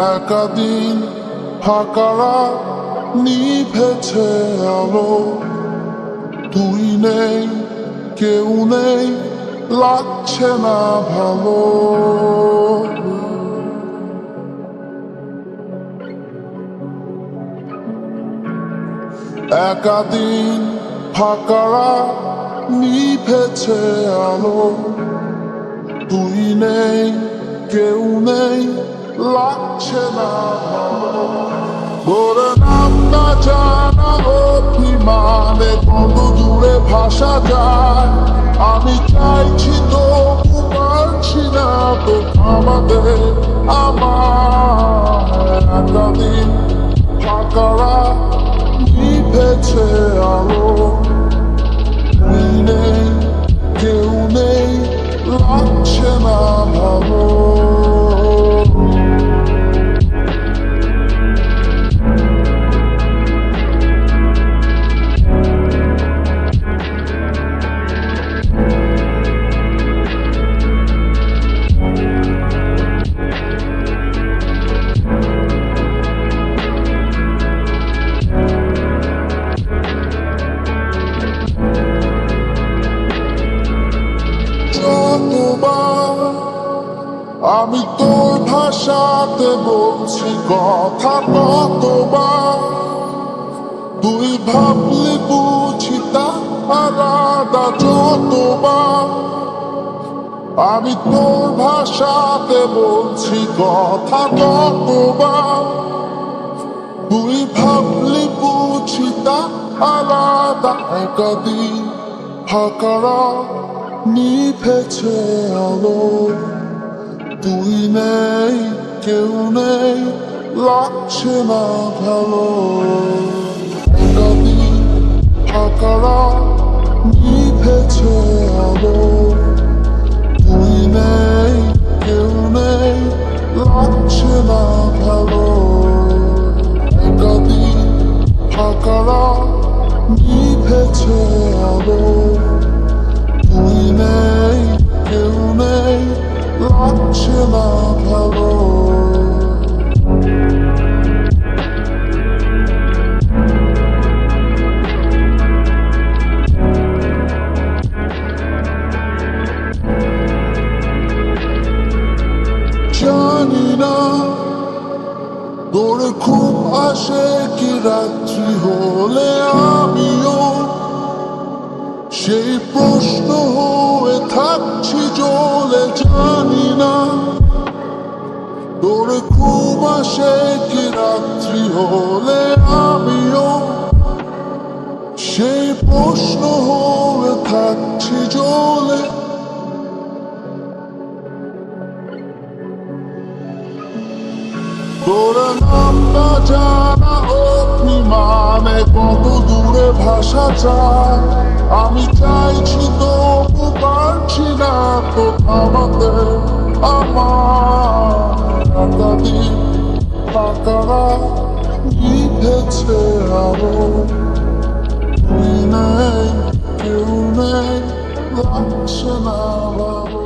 একাদিন ফাঁকারা নিভেছে আলো, তুই নেই কেউ নেই লাগছে না ভালো। একাদিন ফাঁকারা নিভেছে আলো, তুই নেই কেউ নেই লাগছে না ভালো। বলে নাম না জানা অভিমানে কত দূরে ভাষা যায়, আমি চাইছি তো পারছি না তো থামাতে আমার। একাদিন ফাঁকারা নিভেছে আলো, তুই নেই কেউ নেই লাগছে না ভালো। আমি তোর ভাষাতে বলছি কথা কতবার, তুই ভাবলি বুঝি তা আলাদা যতবার। আমি তোর ভাষাতে বলছি কথা কতবার, তুই ভাবলি বুঝি তা আলাদা। একাদিন ফাঁকারা নিভেছে আলো, তুই নেই কেউ নেই লাগছে না ভালো। একাদিন ফাঁকারা নিভেছে আলো, তুই নেই কেউ নেই লাগছে না ভালো। একাদিন ফাঁকারা নিভেছে আলো, তুই নেই কেউ নেই লাগছে না ভালো। জানি না তোর খুব আসে কি রাত্রি হলে আমিও সেই প্রশ্ন হয়ে থাকছি জ্বলে। জানি না তোর খুব আসে কি রাত্রি হলে আমিও সেই প্রশ্ন হয়ে থাকছি জ্বলে। তোর নাম না জানা অভিমানে কত দূরে ভাষা চায়, আমি চাইছি তবু পারছি না তো থামাতে আমার। একাদিন ফাঁকারা নিভেছে আলো, তুই নেই কেউ নেই লাগছে না ভালো।